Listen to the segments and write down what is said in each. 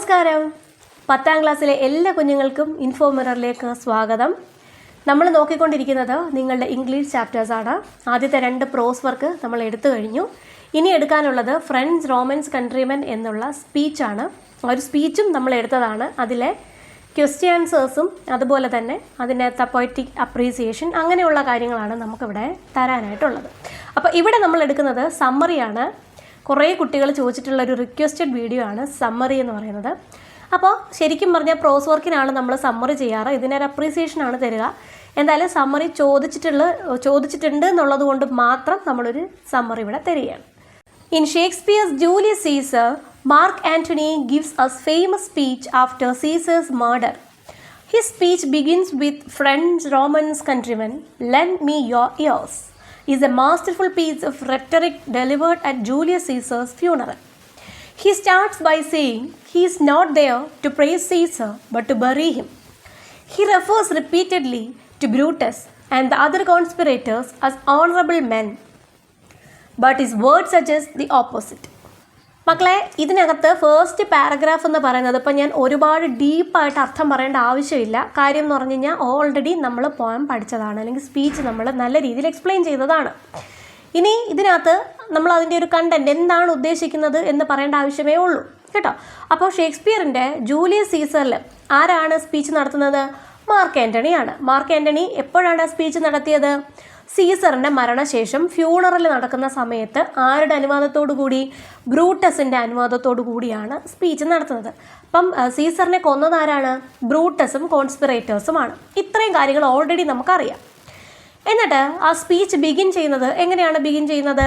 നമസ്കാരം. 10ാം ക്ലാസ്സിലെ എല്ലാ കുഞ്ഞുങ്ങൾക്കും ഇൻഫോ മിററിലേക്ക് സ്വാഗതം. നമ്മൾ നോക്കിക്കൊണ്ടിരിക്കുന്നത് നിങ്ങളുടെ ഇംഗ്ലീഷ് ചാപ്റ്റേഴ്സാണ്. ആദ്യത്തെ 2 പ്രോസ് വർക്ക് നമ്മൾ എടുത്തു കഴിഞ്ഞു. ഇനി എടുക്കാനുള്ളത് ഫ്രണ്ട്സ് റോമൻസ് കൺട്രിമെൻ എന്നുള്ള സ്പീച്ചാണ്. ഒരു സ്പീച്ചും നമ്മൾ എടുത്തതാണ്. അതിലെ ക്വസ്റ്റ്യൻ ആൻസേഴ്സും അതുപോലെ തന്നെ അതിനകത്ത് പൊയറ്റിക് അപ്രീസിയേഷൻ അങ്ങനെയുള്ള കാര്യങ്ങളാണ് നമുക്കിവിടെ തരാനായിട്ടുള്ളത്. അപ്പോൾ ഇവിടെ നമ്മൾ എടുക്കുന്നത് സമ്മറിയാണ്. കുറേ കുട്ടികൾ ചോദിച്ചിട്ടുള്ള ഒരു റിക്വസ്റ്റഡ് വീഡിയോ ആണ് സമ്മറി എന്ന് പറയുന്നത്. അപ്പോൾ ശരിക്കും പറഞ്ഞാൽ പ്രോസ് വർക്കിനാണ് നമ്മൾ സമ്മറി ചെയ്യാറ്. ഇതിനൊരു അപ്രീസിയേഷനാണ് തരിക. എന്തായാലും സമ്മറി ചോദിച്ചിട്ടുണ്ട് എന്നുള്ളത് കൊണ്ട് മാത്രം നമ്മളൊരു സമ്മറി ഇവിടെ തരികയാണ്. In Shakespeare's Julius Caesar, Mark Antony gives us famous speech after Caesar's murder. His speech begins with, "Friends, Romans, countrymen, lend me your ears," is a masterful piece of rhetoric delivered at Julius Caesar's funeral. He starts by saying he is not there to praise Caesar but to bury him. He refers repeatedly to Brutus and the other conspirators as honorable men, but his words suggest the opposite. മക്കളെ, ഇതിനകത്ത് first paragraph എന്ന് പറയുന്നത് ഇപ്പം ഞാൻ ഒരുപാട് ഡീപ്പായിട്ട് അർത്ഥം പറയേണ്ട ആവശ്യമില്ല. കാര്യം എന്ന് പറഞ്ഞു കഴിഞ്ഞാൽ ഓൾറെഡി നമ്മൾ പോയം പഠിച്ചതാണ്, അല്ലെങ്കിൽ സ്പീച്ച് നമ്മൾ നല്ല രീതിയിൽ എക്സ്പ്ലെയിൻ ചെയ്തതാണ്. ഇനി ഇതിനകത്ത് നമ്മൾ അതിൻ്റെ ഒരു കണ്ടൻറ്റ് എന്താണ് ഉദ്ദേശിക്കുന്നത് എന്ന് പറയേണ്ട ആവശ്യമേ ഉള്ളൂ കേട്ടോ. അപ്പോൾ ഷേക്സ്പിയറിൻ്റെ ജൂലിയസ് സീസറിൽ ആരാണ് സ്പീച്ച് നടത്തുന്നത്? മാർക്ക് ആൻ്റണിയാണ്. മാർക്ക് ആൻ്റണി എപ്പോഴാണ് സ്പീച്ച് നടത്തിയത്? സീസറിൻ്റെ മരണശേഷം ഫ്യൂണറൽ നടക്കുന്ന സമയത്ത് ആരുടെ അനുവാദത്തോടു കൂടി? ബ്രൂട്ടസിൻ്റെ അനുവാദത്തോടു കൂടിയാണ് സ്പീച്ച് നടത്തുന്നത്. അപ്പം സീസറിനെ കൊന്നതാരാണ്? ബ്രൂട്ടസും കോൺസ്പിറേറ്റേഴ്സുമാണ്. ഇത്രയും കാര്യങ്ങൾ ഓൾറെഡി നമുക്കറിയാം. എന്നിട്ട് ആ സ്പീച്ച് ബിഗിൻ ചെയ്യുന്നത് എങ്ങനെയാണ്? ബിഗിൻ ചെയ്യുന്നത്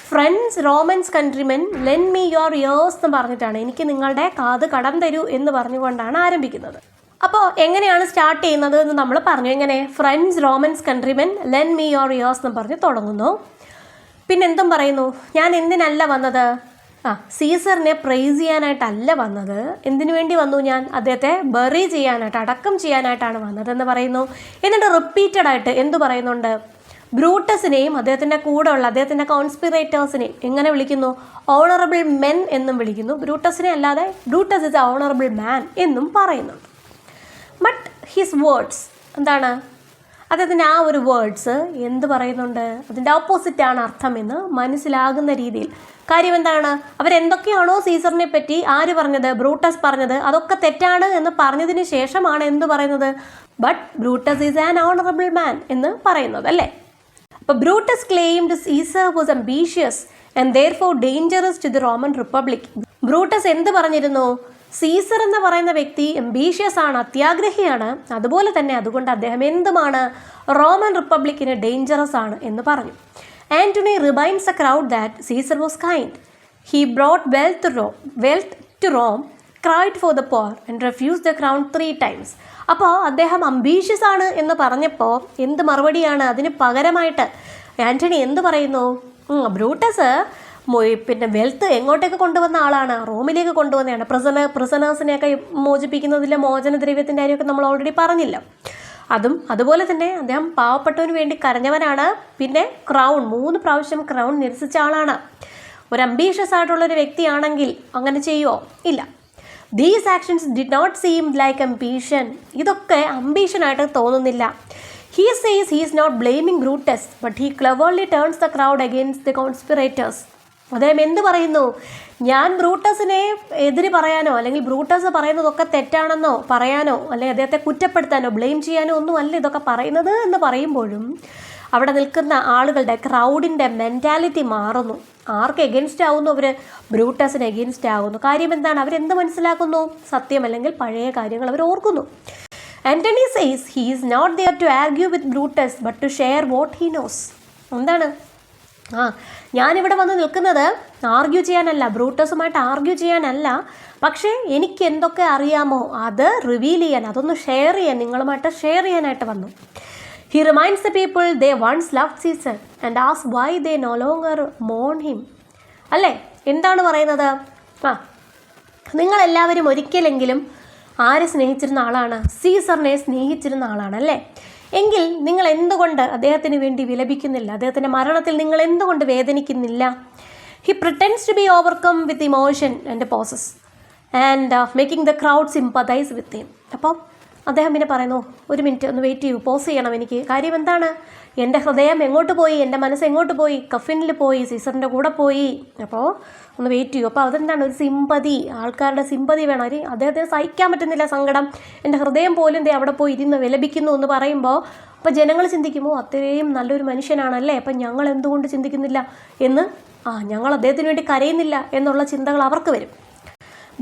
friends Romans countrymen lend me your ears എന്ന് പറഞ്ഞിട്ടാണ്. എനിക്ക് നിങ്ങളുടെ കാത് കടം തരൂ എന്ന് പറഞ്ഞുകൊണ്ടാണ് ആരംഭിക്കുന്നത്. അപ്പോൾ എങ്ങനെയാണ് സ്റ്റാർട്ട് ചെയ്യുന്നത് എന്ന് നമ്മൾ പറഞ്ഞു. എങ്ങനെ? Friends Romans countrymen lend me your ears എന്ന് പറഞ്ഞ് തുടങ്ങുന്നു. പിന്നെ എന്തും പറയുന്നു? ഞാൻ എന്തിനല്ല വന്നത്? സീസറിനെ പ്രൈസ് ചെയ്യാനായിട്ടല്ല വന്നത്. എന്തിനു വേണ്ടി വന്നു? ഞാൻ അദ്ദേഹത്തെ ബറി ചെയ്യാനായിട്ട്, അടക്കം ചെയ്യാനായിട്ടാണ് വന്നതെന്ന് പറയുന്നു. എന്നിട്ട് റിപ്പീറ്റഡ് ആയിട്ട് എന്തു പറയുന്നുണ്ട്? ബ്രൂട്ടസിനെയും അദ്ദേഹത്തിൻ്റെ കൂടെ ഉള്ള അദ്ദേഹത്തിൻ്റെ കോൺസ്പിറേറ്റേഴ്സിനെയും എങ്ങനെ വിളിക്കുന്നു? ഓണറബിൾ മെൻ എന്നും വിളിക്കുന്നു. ബ്രൂട്ടസിനെ അല്ലാതെ ബ്രൂട്ടസ് ഇസ് എ ഓണറബിൾ മാൻ എന്നും പറയുന്നുണ്ട്. ബട്ട് ഹിസ് വേർഡ്സ് എന്താണ്? അദ്ദേഹത്തിൻ്റെ ആ ഒരു വേർഡ്സ് എന്ത് പറയുന്നുണ്ട്? അതിൻ്റെ ഓപ്പോസിറ്റാണ് അർത്ഥം എന്ന് മനസ്സിലാകുന്ന രീതിയിൽ. കാര്യം എന്താണ്? അവരെന്തൊക്കെയാണോ സീസറിനെ പറ്റി ആര് പറഞ്ഞത്? ബ്രൂട്ടസ് പറഞ്ഞത് അതൊക്കെ തെറ്റാണ് എന്ന് പറഞ്ഞതിന് ശേഷമാണ് എന്ത് പറയുന്നത്? But Brutus is an honourable man എന്ന് പറയുന്നത് അല്ലേ? അപ്പോൾ Brutus claimed Caesar was ambitious and therefore dangerous to the Roman republic. Brutus എന്ത് പറഞ്ഞിരുന്നു? സീസർ എന്ന് പറയുന്ന വ്യക്തി അംബീഷ്യസ് ആണ്, അത്യാഗ്രഹിയാണ്, അതുപോലെ തന്നെ അതുകൊണ്ട് അദ്ദേഹം എന്തുമാണ്? റോമൻ റിപ്പബ്ലിക്കിന് ഡേഞ്ചറസ് ആണ് എന്ന് പറഞ്ഞു. Antony reminds a crowd that Caesar was kind. He brought wealth to Rome, cried for the poor and refuse the crown 3 times. അപ്പോൾ അദ്ദേഹം അംബീഷ്യസ് ആണ് എന്ന് പറഞ്ഞപ്പോൾ എന്ത് മറുപടിയാണ്? അതിന് പകരമായിട്ട് ആന്റണി എന്ത് പറയുന്നു? ബ്രൂട്ടസ് പിന്നെ വെൽത്ത് എങ്ങോട്ടേക്ക് കൊണ്ടുവന്ന ആളാണ്? റോമിലേക്ക് കൊണ്ടുവന്നതാണ്. പ്രിസണേഴ്സിനെയൊക്കെ മോചിപ്പിക്കുന്നതിലെ മോചനദ്രവ്യത്തിൻ്റെ കാര്യമൊക്കെ നമ്മൾ ഓൾറെഡി പറഞ്ഞില്ല. അതുപോലെ തന്നെ അദ്ദേഹം പാവപ്പെട്ടവന് വേണ്ടി കരഞ്ഞവനാണ്. പിന്നെ ക്രൗൺ 3 പ്രാവശ്യം ക്രൗൺ നിരസിച്ച ആളാണ്. ഒരു അംബീഷ്യസ് ആയിട്ടുള്ളൊരു വ്യക്തിയാണെങ്കിൽ അങ്ങനെ ചെയ്യുമോ? ഇല്ല. These actions did not seem like ambition. ഇതൊക്കെ അംബീഷനായിട്ട് തോന്നുന്നില്ല. He says he is not blaming Brutus, but he cleverly turns the crowd against the conspirators. അദ്ദേഹം എന്ത് പറയുന്നു? ഞാൻ ബ്രൂട്ടസിനെ എതിര് പറയാനോ അല്ലെങ്കിൽ ബ്രൂട്ടസ് പറയുന്നതൊക്കെ തെറ്റാണെന്നോ പറയാനോ അല്ലെങ്കിൽ അദ്ദേഹത്തെ കുറ്റപ്പെടുത്താനോ ബ്ലെയിം ചെയ്യാനോ ഒന്നും അല്ല ഇതൊക്കെ പറയുന്നത് എന്ന് പറയുമ്പോഴും അവിടെ നിൽക്കുന്ന ആളുകളുടെ ക്രൗഡിൻ്റെ മെൻറ്റാലിറ്റി മാറുന്നു. ആർക്ക് എഗൻസ്റ്റ് ആവുന്നു? അവർ ബ്രൂട്ടസിന് എഗൻസ്റ്റ് ആകുന്നു. കാര്യം എന്താണ്? അവരെന്ത് മനസ്സിലാക്കുന്നു? സത്യം അല്ലെങ്കിൽ പഴയ കാര്യങ്ങൾ അവർ ഓർക്കുന്നു. Antony says he is not there to argue with Brutus but to share what he knows. എന്താണ്? ഞാനിവിടെ വന്ന് നിൽക്കുന്നത് ആർഗ്യൂ ചെയ്യാനല്ല, ബ്രൂട്ടസുമായിട്ട് ആർഗ്യൂ ചെയ്യാനല്ല, പക്ഷേ എനിക്ക് എന്തൊക്കെ അറിയാമോ അത് റിവീൽ ചെയ്യാൻ, അതൊന്ന് ഷെയർ ചെയ്യാൻ, നിങ്ങളുമായിട്ട് ഷെയർ ചെയ്യാനായിട്ട് വന്നു. He reminds the people they once love Caesar and ask why they no longer മോൺ ഹിം. അല്ലേ? എന്താണ് പറയുന്നത്? നിങ്ങളെല്ലാവരും ഒരിക്കലെങ്കിലും ആരെ സ്നേഹിച്ചിരുന്ന ആളാണ്? സീസറിനെ സ്നേഹിച്ചിരുന്ന ആളാണ് അല്ലേ? എങ്കിൽ നിങ്ങൾ എന്തുകൊണ്ട് അദ്ദേഹത്തിന് വേണ്ടി വിലപിക്കുന്നില്ല? അദ്ദേഹത്തിൻ്റെ മരണത്തിൽ നിങ്ങൾ എന്തുകൊണ്ട് വേദനിക്കുന്നില്ല? He pretends to be overcome with emotion and possess. And making the crowd sympathise with him. അപ്പോൾ അദ്ദേഹം പിന്നെ പറയുന്നു, ഒരു മിനിറ്റ് ഒന്ന് വെയിറ്റ് ചെയ്യൂ, പോസ് ചെയ്യണം എനിക്ക്. കാര്യം എന്താണ്? എൻ്റെ ഹൃദയം എങ്ങോട്ട് പോയി, എൻ്റെ മനസ്സ് എങ്ങോട്ട് പോയി? കഫിനിൽ പോയി, സീസറിൻ്റെ കൂടെ പോയി. അപ്പോൾ ഒന്ന് വെയിറ്റ് ചെയ്യൂ. അപ്പോൾ അതെന്താണ്? ഒരു സിമ്പതി, ആൾക്കാരുടെ സിമ്പതി വേണം. അദ്ദേഹത്തിന് സഹിക്കാൻ പറ്റുന്നില്ല സങ്കടം. എൻ്റെ ഹൃദയം പോലും അവിടെ പോയി ഇരുന്ന് വിലപിക്കുന്നു എന്ന് പറയുമ്പോൾ അപ്പോൾ ജനങ്ങൾ ചിന്തിക്കുമോ അത്രയും നല്ലൊരു മനുഷ്യനാണല്ലേ, അപ്പം ഞങ്ങൾ എന്തുകൊണ്ട് ചിന്തിക്കുന്നില്ല എന്ന്, ഞങ്ങൾ അദ്ദേഹത്തിന് വേണ്ടി കരയുന്നില്ല എന്നുള്ള ചിന്തകൾ അവർക്ക് വരും.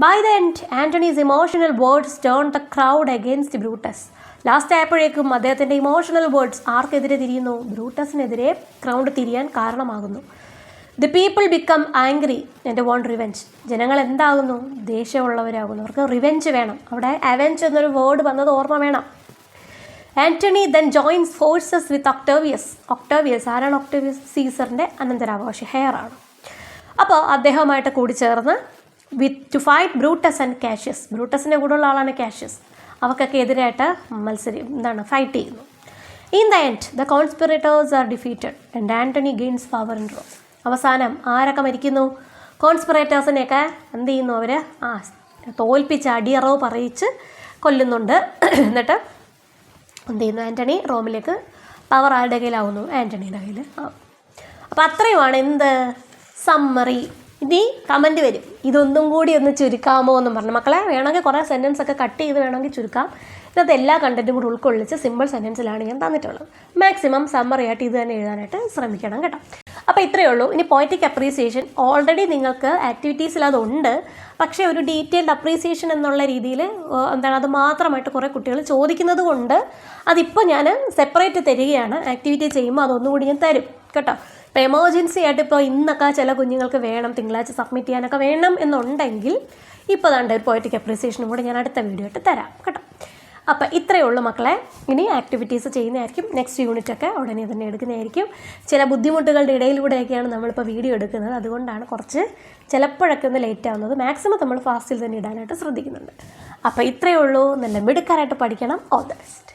By the end, Antony's emotional words turned the crowd against Brutus. Last ആയപ്പോഴേക്കും അദ്ദേഹത്തിൻ്റെ ഇമോഷണൽ വേർഡ്സ് ആർക്കെതിരെ തിരിയുന്നു? ബ്രൂട്ടസിനെതിരെ ക്രൗഡ് തിരിയാൻ കാരണമാകുന്നു. The people become angry and want revenge. ജനങ്ങൾ എന്താകുന്നു? ദേഷ്യമുള്ളവരാകുന്നു. അവർക്ക് റിവെഞ്ച് വേണം. അവിടെ അവെഞ്ച് എന്നൊരു വേർഡ് വന്നത് ഓർമ്മ വേണം. Antony then joins forces with Octavius. Octavius ആരാണ്? ഒക്ടേവിയസ് സീസറിൻ്റെ അനന്തരാവകാശി, ഹെയർ ആണ്. അപ്പോൾ അദ്ദേഹവുമായിട്ട് കൂടി ചേർന്ന് to fight Brutus and Cassius. ബ്രൂട്ടസിൻ്റെ കൂടെയുള്ള ആളാണ് കാഷ്യസ്. അവർക്കൊക്കെ എതിരായിട്ട് ഫൈറ്റ് ചെയ്യുന്നു. In the end the conspirators are defeated and Antony gains power in Rome. അവസാനം ആരൊക്കെ മരിക്കുന്നു? കോൺസ്പിറേറ്റേഴ്സിനെയൊക്കെ എന്ത് ചെയ്യുന്നു? അവർ തോൽപ്പിച്ച് അടിയറവ് പറയിച്ച് കൊല്ലുന്നുണ്ട്. എന്നിട്ട് എന്ത് ചെയ്യുന്നു? ആൻ്റണി റോമിലേക്ക് പവർ ആരുടെ കയ്യിലാവുന്നു? ആൻ്റണിയുടെ കയ്യിൽ ആവും. അപ്പോൾ അത്രയുമാണ് എന്ത് സമ്മറി. ഇനി കമൻറ്റ് വരും, ഇതൊന്നും കൂടി ഒന്ന് ചുരുക്കാമോ എന്നും പറഞ്ഞു. മക്കളെ വേണമെങ്കിൽ കുറേ സെൻറ്റൻസ് ഒക്കെ കട്ട് ചെയ്ത് വേണമെങ്കിൽ ചുരുക്കാം. ഇതിനകത്ത് എല്ലാ കണ്ടൻറ്റും കൂടി ഉൾക്കൊള്ളിച്ച് സിമ്പിൾ സെൻറ്റൻസിലാണ് ഞാൻ തന്നിട്ടുള്ളത്. മാക്സിമം സമ്മറി ആയിട്ട് ഇത് തന്നെ എഴുതാനായിട്ട് ശ്രമിക്കണം കേട്ടോ. അപ്പോൾ ഇത്രയേ ഉള്ളൂ. ഇനി പോയറ്റിക് അപ്രീസിയേഷൻ ഓൾറെഡി നിങ്ങൾക്ക് ആക്ടിവിറ്റീസിൽ അതുണ്ട്. പക്ഷേ ഒരു ഡീറ്റെയിൽഡ് അപ്രീസിയേഷൻ എന്നുള്ള രീതിയിൽ അത് മാത്രമായിട്ട് കുറേ കുട്ടികൾ ചോദിക്കുന്നത് കൊണ്ട് അതിപ്പോൾ ഞാൻ സെപ്പറേറ്റ് തരികയാണ്. ആക്ടിവിറ്റി ചെയ്യുമ്പോൾ അതൊന്നുകൂടി ഞാൻ തരും കേട്ടോ. ഇപ്പോൾ എമർജൻസി ആയിട്ട് ഇപ്പോൾ ഇന്നൊക്കെ ചില കുഞ്ഞുങ്ങൾക്ക് വേണം, തിങ്കളാഴ്ച സബ്മിറ്റ് ചെയ്യാനൊക്കെ വേണം എന്നുണ്ടെങ്കിൽ ഇപ്പോൾ ദാണ്ട് ഒരു പോയറ്റിക് അപ്രീസിയേഷനും കൂടെ ഞാൻ അടുത്ത വീഡിയോ ആയിട്ട് തരാം കേട്ടോ. അപ്പോൾ ഇത്രയേ ഉള്ളൂ മക്കളെ. ഇനി ആക്ടിവിറ്റീസ് ചെയ്യുന്നതായിരിക്കും. നെക്സ്റ്റ് യൂണിറ്റൊക്കെ ഉടനെ തന്നെ എടുക്കുന്നതായിരിക്കും. ചില ബുദ്ധിമുട്ടുകളുടെ ഇടയിലൂടെയൊക്കെയാണ് നമ്മളിപ്പോൾ വീഡിയോ എടുക്കുന്നത്. അതുകൊണ്ടാണ് കുറച്ച് ചിലപ്പോഴൊക്കെ ഒന്ന് ലേറ്റ് ആവുന്നത്. മാക്സിമം നമ്മൾ ഫാസ്റ്റിൽ തന്നെ ഇടാനായിട്ട് ശ്രദ്ധിക്കുന്നുണ്ട്. അപ്പോൾ ഇത്രയേ ഉള്ളൂ. നല്ല മിടുക്കാരായിട്ട് പഠിക്കണം. All the best.